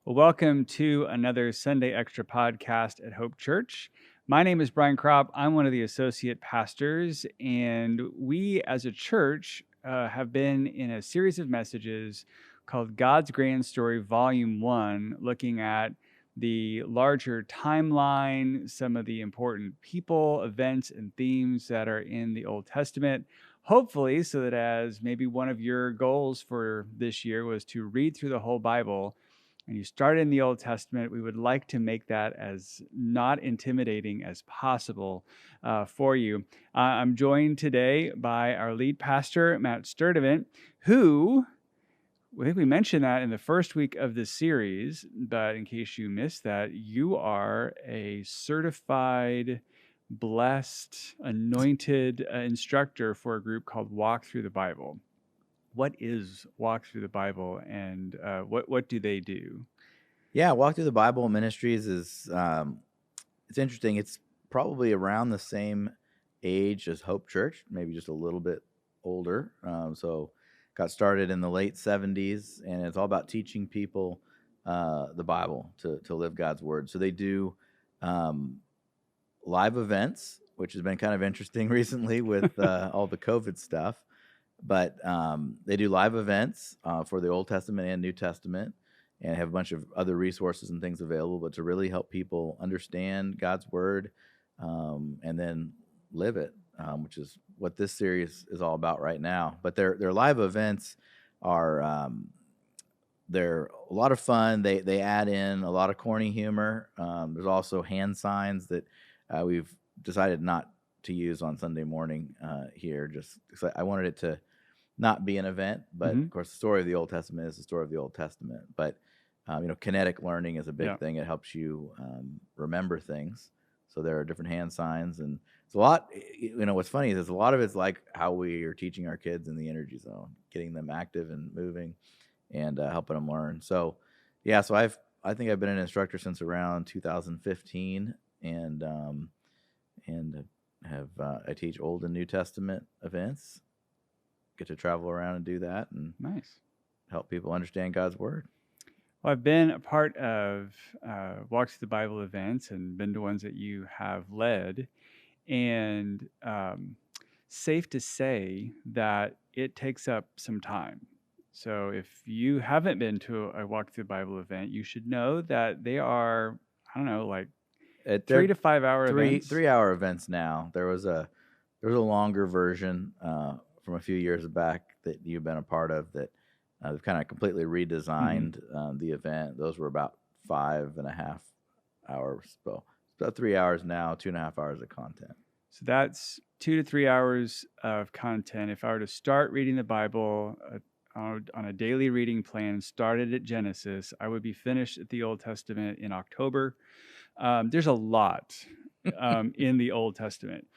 Well, welcome to another Sunday Extra podcast at Hope Church. My name is Brian Cropp. I'm one of the associate pastors, and we as a church have been in a series of messages called God's Grand Story Volume 1, looking at the larger timeline, some of the important people, events, and themes that are in the Old Testament. Hopefully, so that as maybe one of your goals for this year was to read through the whole Bible and you start in the Old Testament, we would like to make that as not intimidating as possible for you. I'm joined today by our lead pastor, Matt Sturdevant, who I think we mentioned that in the first week of this series, but in case you missed that, you are a certified, blessed, anointed instructor for a group called Walk Through the Bible. What is Walk Through the Bible, and what do they do? Yeah, Walk Through the Bible Ministries is it's interesting. It's probably around the same age as Hope Church, maybe just a little bit older. So got started in the late 70s, and it's all about teaching people the Bible to live God's Word. So they do live events, which has been kind of interesting recently with all the COVID stuff. But they do live events for the Old Testament and New Testament, and have a bunch of other resources and things available, but to really help people understand God's Word and then live it, which is what this series is all about right now. But their live events are they're a lot of fun. They add in a lot of corny humor. There's also hand signs that we've decided not to use on Sunday morning here, just because I wanted it to not be an event. But of course, the story of the Old Testament is the story of the Old Testament. But kinetic learning is a big thing. It helps you remember things. So there are different hand signs, and it's a lot. What's funny is a lot of it's like how we are teaching our kids in the energy zone, getting them active and moving, and helping them learn. So, yeah. So I think I've been an instructor since around 2015, and have I teach Old and New Testament events. Get to travel around and do that, and Nice. help people understand God's Word. Well, I've been a part of Walk Through the Bible events and been to ones that you have led, and safe to say that it takes up some time. So if you haven't been to a Walk Through the Bible event, you should know that they are, I don't know, like 3 to 5 hour events. 3-hour events now. There was a longer version from a few years back that you've been a part of that they've kind of completely redesigned the event. Those were about 5.5 hours. So it's about 3 hours now, 2.5 hours of content. So that's 2 to 3 hours of content. If I were to start reading the Bible on a daily reading plan, started at Genesis, I would be finished at the Old Testament in October. There's a lot in the Old Testament.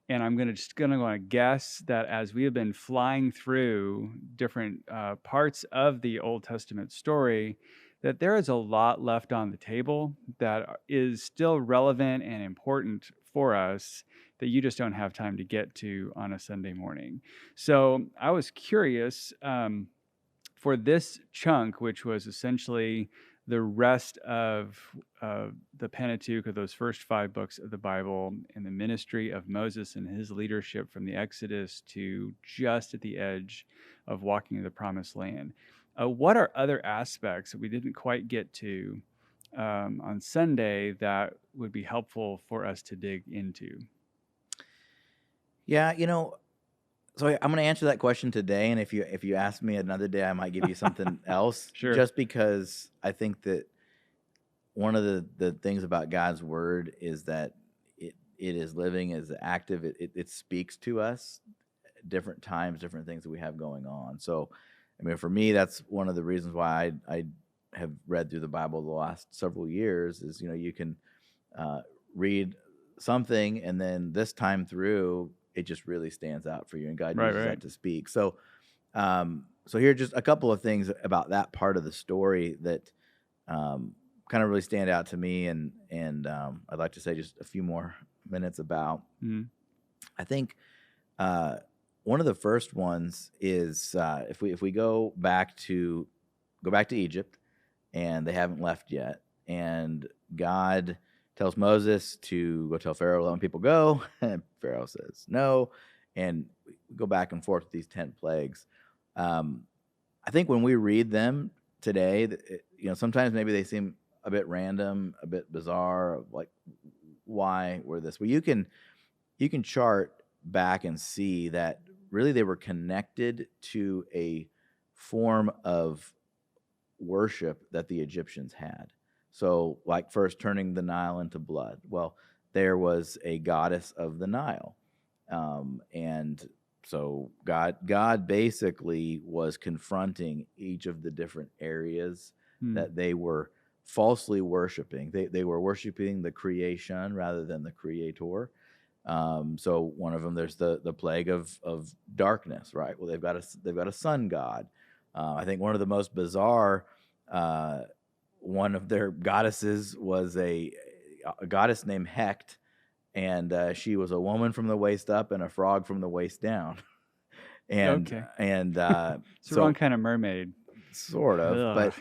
And I'm going to guess that as we have been flying through different parts of the Old Testament story, that there is a lot left on the table that is still relevant and important for us that you just don't have time to get to on a Sunday morning. So I was curious for this chunk, which was essentially the rest of the Pentateuch, of those first 5 books of the Bible, and the ministry of Moses and his leadership from the Exodus to just at the edge of walking to the Promised Land. What are other aspects that we didn't quite get to on Sunday that would be helpful for us to dig into? Yeah, so I'm going to answer that question today, and if you ask me another day, I might give you something else. Sure. Just because I think that one of the things about God's Word is that it is living, is active. It speaks to us different times, different things that we have going on. So, for me, that's one of the reasons why I have read through the Bible the last several years. Is you can read something, and then this time through, it just really stands out for you, and God uses that to speak. So, so here are just a couple of things about that part of the story that kind of really stand out to me, and I'd like to say just a few more minutes about. I think one of the first ones is if we go back to Egypt, and they haven't left yet. And God tells Moses to go tell Pharaoh, let people go. And Pharaoh says no. And we go back and forth with these 10 plagues. I think when we read them today, sometimes maybe they seem a bit random, a bit bizarre, like why were this? Well, you can chart back and see that really they were connected to a form of worship that the Egyptians had. So, like first turning the Nile into blood. Well, there was a goddess of the Nile, and so God basically was confronting each of the different areas that they were falsely worshiping. They were worshiping the creation rather than the creator. So one of them, there's the plague of darkness, right? Well, they've got a sun god. I think one of the most bizarre, one of their goddesses was a goddess named Hecht, and she was a woman from the waist up and a frog from the waist down. And Okay. and It's the wrong kind of mermaid. sort of, Ugh.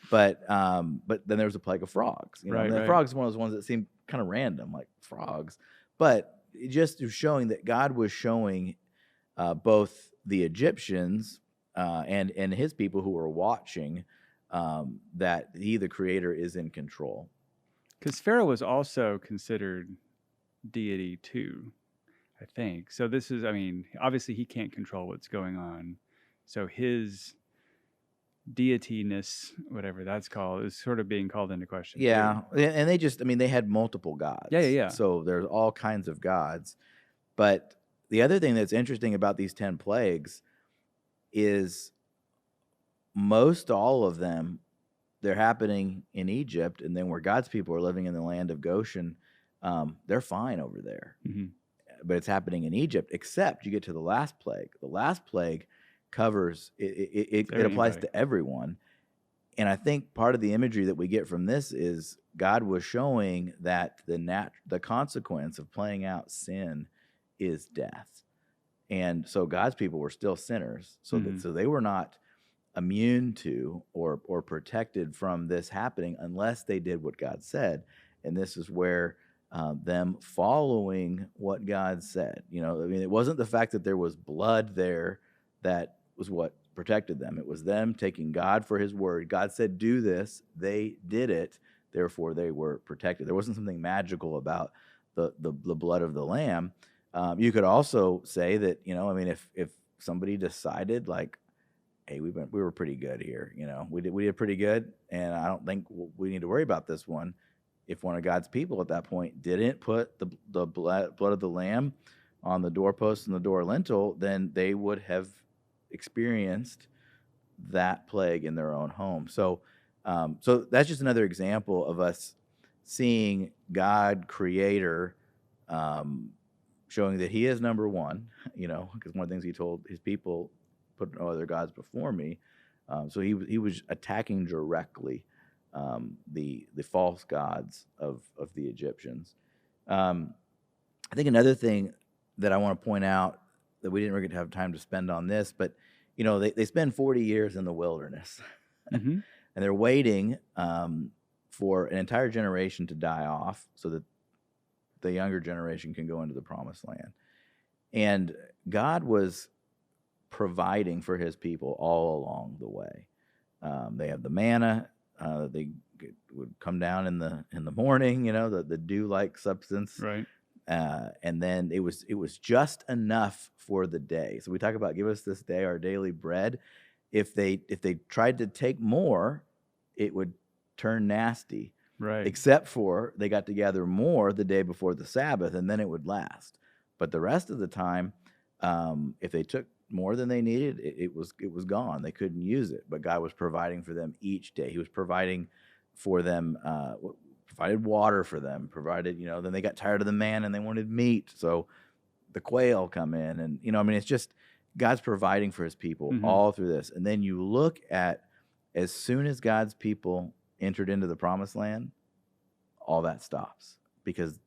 but then there was a plague of frogs. Right, and the right. frogs is one of those ones that seem kind of random, like frogs, but it just was showing that God was showing both the Egyptians and his people who were watching that he, the creator, is in control. Because Pharaoh was also considered deity too, I think. So this is, I mean, obviously he can't control what's going on. So his deityness, whatever that's called, is sort of being called into question. Yeah, too. and they had multiple gods. Yeah. So there's all kinds of gods. But the other thing that's interesting about these 10 plagues is most all of them, they're happening in Egypt, and then where God's people are living in the land of Goshen, they're fine over there. Mm-hmm. But it's happening in Egypt, except you get to the last plague. The last plague covers it applies to everyone. And I think part of the imagery that we get from this is God was showing that the consequence of playing out sin is death. And so God's people were still sinners. So so they were not immune to or protected from this happening unless they did what God said. And this is where them following what God said. It wasn't the fact that there was blood there that was what protected them. It was them taking God for his word. God said, do this. They did it. Therefore, they were protected. There wasn't something magical about the blood of the lamb. You could also say that, if somebody decided like, hey, we were pretty good here. We did pretty good, and I don't think we need to worry about this one. If one of God's people at that point didn't put the blood of the lamb on the doorpost and the door lintel, then they would have experienced that plague in their own home. So that's just another example of us seeing God, creator, showing that he is number one, because one of the things he told his people, put no other gods before me. So he was attacking directly the false gods of the Egyptians. I think another thing that I want to point out that we didn't really have time to spend on this, but they spend 40 years in the wilderness, and they're waiting for an entire generation to die off so that the younger generation can go into the promised land. And God was providing for his people all along the way. They have the manna. They would come down in the morning, the dew-like substance, right? And then it was just enough for the day. So we talk about give us this day our daily bread. If they tried to take more, it would turn nasty. Right. Except for they got to gather more the day before the Sabbath, and then it would last. But the rest of the time, if they took more than they needed, it was gone. They couldn't use it. But God was providing for them each day. He was providing for them, provided water for them, provided, then they got tired of the man and they wanted meat. So the quail come in, and, it's just God's providing for his people all through this. And then you look at, as soon as God's people entered into the promised land, all that stops because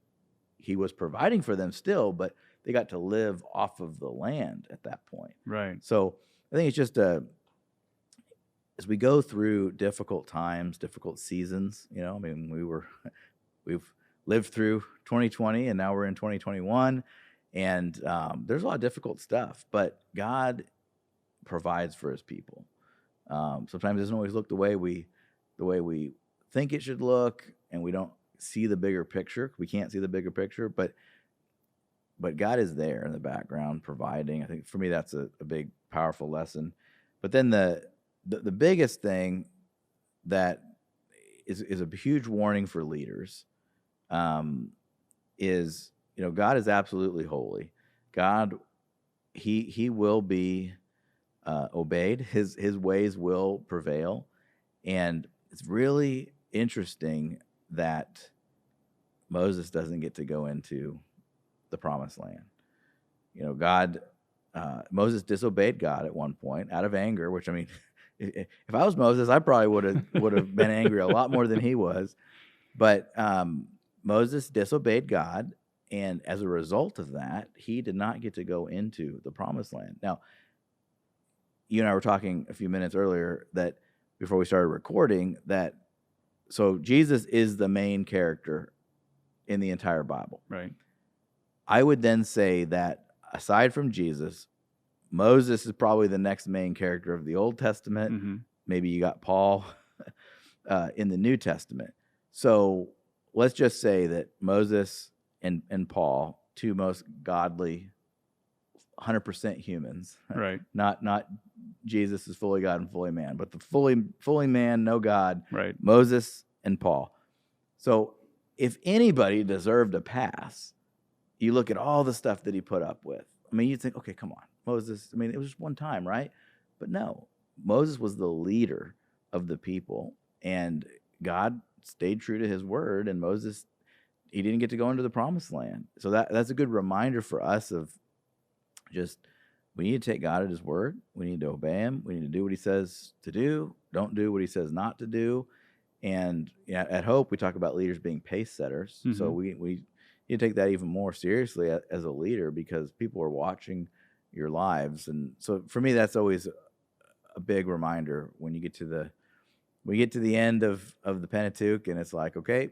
he was providing for them still, but they got to live off of the land at that point. Right. So I think it's just as we go through difficult times, difficult seasons, I mean, we've lived through 2020 and now we're in 2021, and there's a lot of difficult stuff, but God provides for his people. Sometimes it doesn't always look the way we think it should look, and we don't see the bigger picture. We can't see the bigger picture, but God is there in the background providing. I think for me that's a big, powerful lesson. But then the biggest thing that is a huge warning for leaders is, God is absolutely holy. God, he will be obeyed. His ways will prevail, and it's really interesting that Moses doesn't get to go into the promised land. Moses disobeyed God at one point out of anger, which, I mean, if I was Moses, I probably would have been angry a lot more than he was. But Moses disobeyed God, and as a result of that, he did not get to go into the promised land. Now, you and I were talking a few minutes earlier that before we started recording that, so Jesus is the main character in the entire Bible. Right. I would then say that aside from Jesus, Moses is probably the next main character of the Old Testament. Mm-hmm. Maybe you got Paul in the New Testament. So let's just say that Moses and Paul, two most godly, 100% humans, Right. Not Jesus is fully God and fully man, but the fully man, no God, Right. Moses and Paul. So if anybody deserved a pass, you look at all the stuff that he put up with. I mean, you'd think, okay, come on, Moses. I mean, it was just one time, right? But no, Moses was the leader of the people, and God stayed true to his word, and Moses, he didn't get to go into the promised land. So that's a good reminder for us of just, we need to take God at his word. We need to obey him. We need to do what he says to do. Don't do what he says not to do. And at Hope, we talk about leaders being pace setters. Mm-hmm. So we need to take that even more seriously as a leader, because people are watching your lives. And so for me, that's always a big reminder when you get to the end of the Pentateuch, and it's like, okay,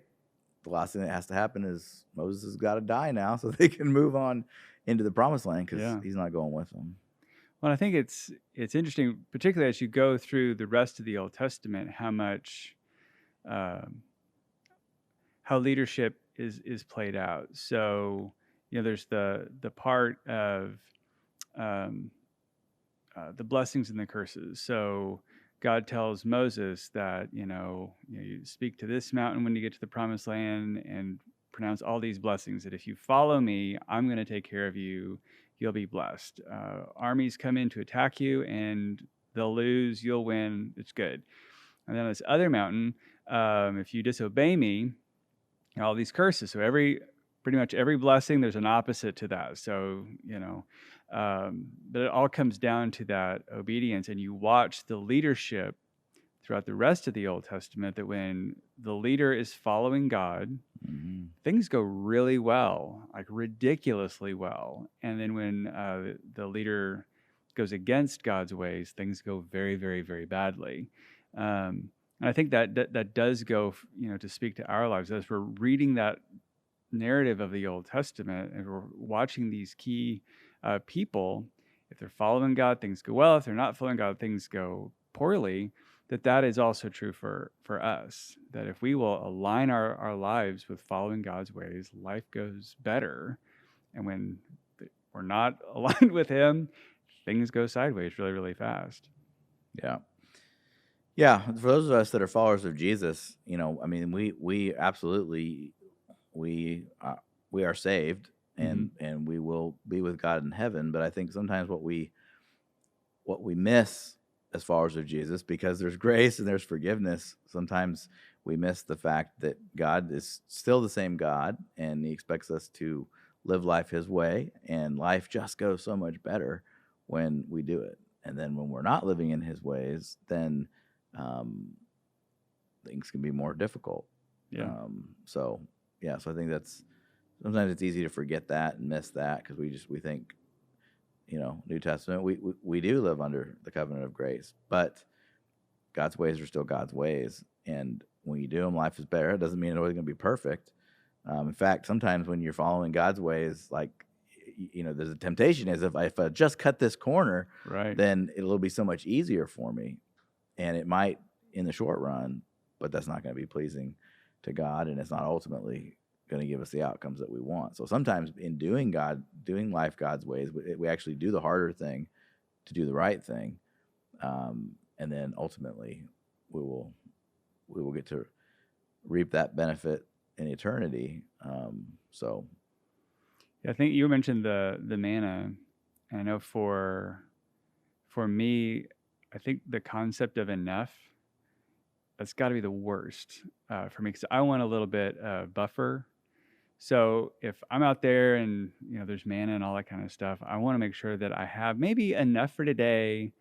the last thing that has to happen is Moses has got to die now so they can move on into the promised land, because he's not going with them. Well, I think it's interesting, particularly as you go through the rest of the Old Testament, how much how leadership is played out. So there's the part of the blessings and the curses. So God tells Moses that you speak to this mountain when you get to the promised land and pronounce all these blessings, that if you follow me, I'm going to take care of you. You'll be blessed. Armies come in to attack you, and they'll lose. You'll win. It's good. And then on this other mountain, if you disobey me, all these curses. So pretty much every blessing, there's an opposite to that. So but it all comes down to that obedience. And you watch the leadership throughout the rest of the Old Testament, that when the leader is following God, Mm-hmm. things go really well, like ridiculously well. And then when the leader goes against God's ways, things go very, very, very badly. And I think that does go, to speak to our lives as we're reading that narrative of the Old Testament, and we're watching these key people. If they're following God, things go well. If they're not following God, things go poorly. That is also true for us, that if we will align our lives with following God's ways, life goes better. And when we're not aligned with him, things go sideways really, really fast. Yeah. For those of us that are followers of Jesus, I mean, we absolutely, we are saved, and we will be with God in heaven. But I think sometimes what we miss as followers of Jesus, because there's grace and there's forgiveness, sometimes we miss the fact that God is still the same God, and he expects us to live life his way, and life just goes so much better when we do it. And then when we're not living in his ways, then things can be more difficult. So I think that's, sometimes it's easy to forget that and miss that, because we think, New Testament, we do live under the covenant of grace, but God's ways are still God's ways. And when you do them, life is better. It doesn't mean it's always going to be perfect. In fact, sometimes when you're following God's ways, like, there's a temptation is if I just cut this corner, Right. then it'll be so much easier for me. And it might in the short run, but that's not going to be pleasing to God. And it's not ultimately going to give us the outcomes that we want. So sometimes in doing life God's ways, we actually do the harder thing to do the right thing. And then ultimately we will get to reap that benefit in eternity. So I think you mentioned the manna. And I know for me, I think the concept of enough, that's got to be the worst for me, because I want a little bit buffer. So if I'm out there and there's manna and all that kind of stuff, I want to make sure that I have maybe enough for today.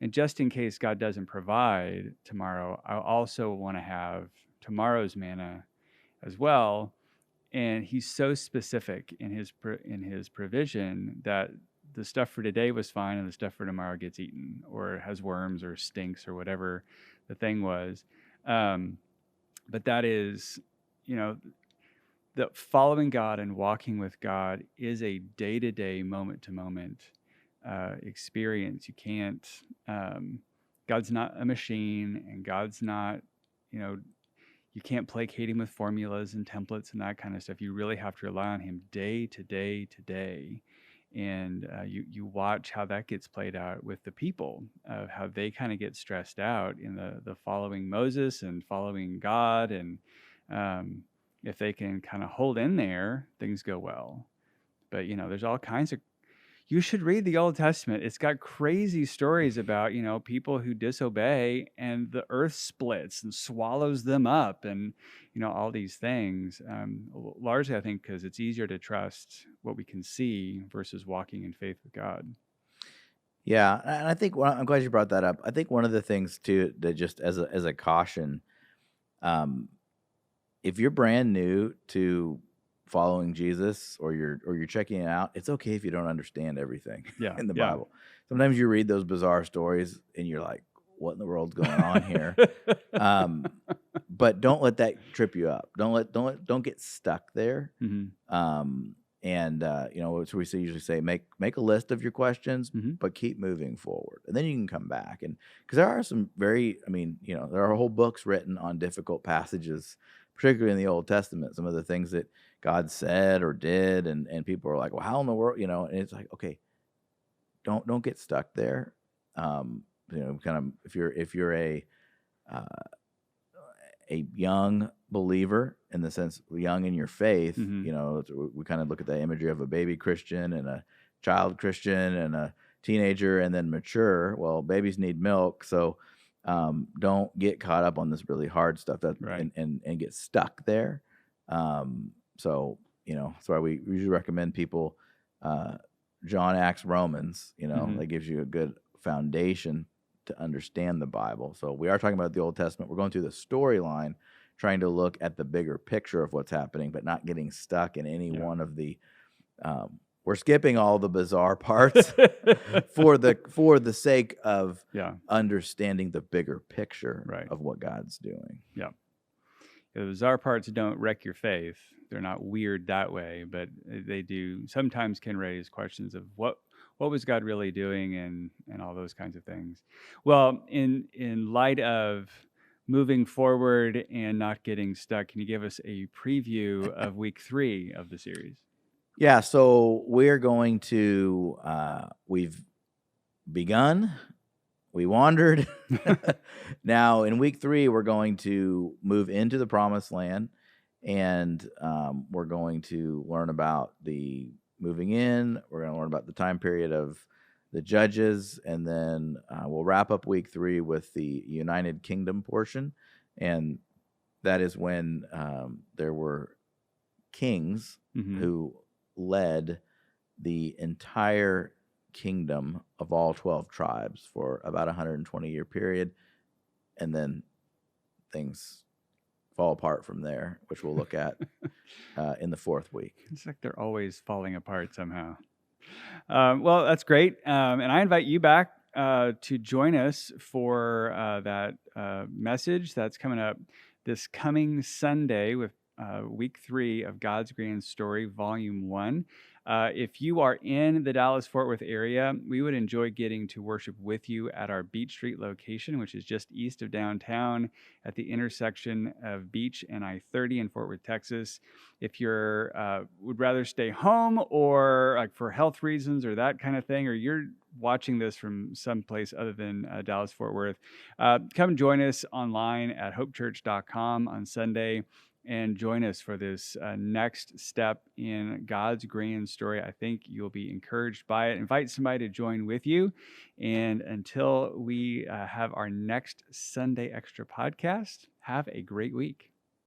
And just in case God doesn't provide tomorrow, I also want to have tomorrow's manna as well. And he's so specific in his provision that the stuff for today was fine and the stuff for tomorrow gets eaten or has worms or stinks or whatever the thing was. But that is, the following God and walking with God is a day-to-day, moment-to-moment experience. You can't, God's not a machine, and God's not, you can't placate him with formulas and templates and that kind of stuff. You really have to rely on him day to day to day. And you watch how that gets played out with the people, of how they kind of get stressed out in the following Moses and following God. And if they can kind of hold in there, things go well. But, there's all kinds of, you should read the Old Testament. It's got crazy stories about, people who disobey and the earth splits and swallows them up and, all these things. Largely, I think, because it's easier to trust what we can see versus walking in faith with God. Yeah, and I think I'm glad you brought that up. I think one of the things too, that just as a caution, if you're brand new to following Jesus or you're checking it out, it's okay if you don't understand everything in the Bible. Sometimes you read those bizarre stories and you're like, what in the world's going on here? But don't let that trip you up. Don't get stuck there. Mm-hmm. So we usually say, make a list of your questions, Mm-hmm. but keep moving forward, and then you can come back. And because there are some there are whole books written on difficult passages, particularly in the Old Testament. Some of the things that God said or did, and people are like, well, how in the world, and it's like, okay, don't get stuck there. Kind of if you're a young believer, in the sense young in your faith, Mm-hmm. we kind of look at the imagery of a baby Christian and a child Christian and a teenager and then mature. Well, babies need milk, so don't get caught up on this really hard stuff Right. and get stuck there. So that's why we usually recommend people John, Acts, Romans. Mm-hmm. That gives you a good foundation to understand the Bible. So we are talking about the Old Testament. We're going through the storyline, trying to look at the bigger picture of what's happening, but not getting stuck in any one of the. We're skipping all the bizarre parts for the sake of understanding the bigger picture of what God's doing. Yeah. The bizarre parts don't wreck your faith. They're not weird that way, but they do sometimes can raise questions of what was God really doing and all those kinds of things. Well, in light of moving forward and not getting stuck, can you give us a preview of week 3 of the series? Yeah, so we're going to we've begun, we wandered. Now in week 3, we're going to move into the promised land, and we're going to learn about the moving in. We're going to learn about the time period of the judges, and then we'll wrap up week 3 with the United Kingdom portion, and that is when there were kings who led the entire kingdom of all 12 tribes for about 120-year period, and then things fall apart from there, which we'll look at in the 4th week. It's like they're always falling apart somehow. Well, that's great. And I invite you back to join us for that message that's coming up this coming Sunday with week 3 of God's Grand Story, Volume 1. If you are in the Dallas-Fort Worth area, we would enjoy getting to worship with you at our Beach Street location, which is just east of downtown at the intersection of Beach and I-30 in Fort Worth, Texas. If you're would rather stay home or like for health reasons or that kind of thing, or you're watching this from someplace other than Dallas-Fort Worth, come join us online at hopechurch.com on Sunday and join us for this next step in God's grand story. I think you'll be encouraged by it. Invite somebody to join with you. And until we have our next Sunday Extra podcast, have a great week.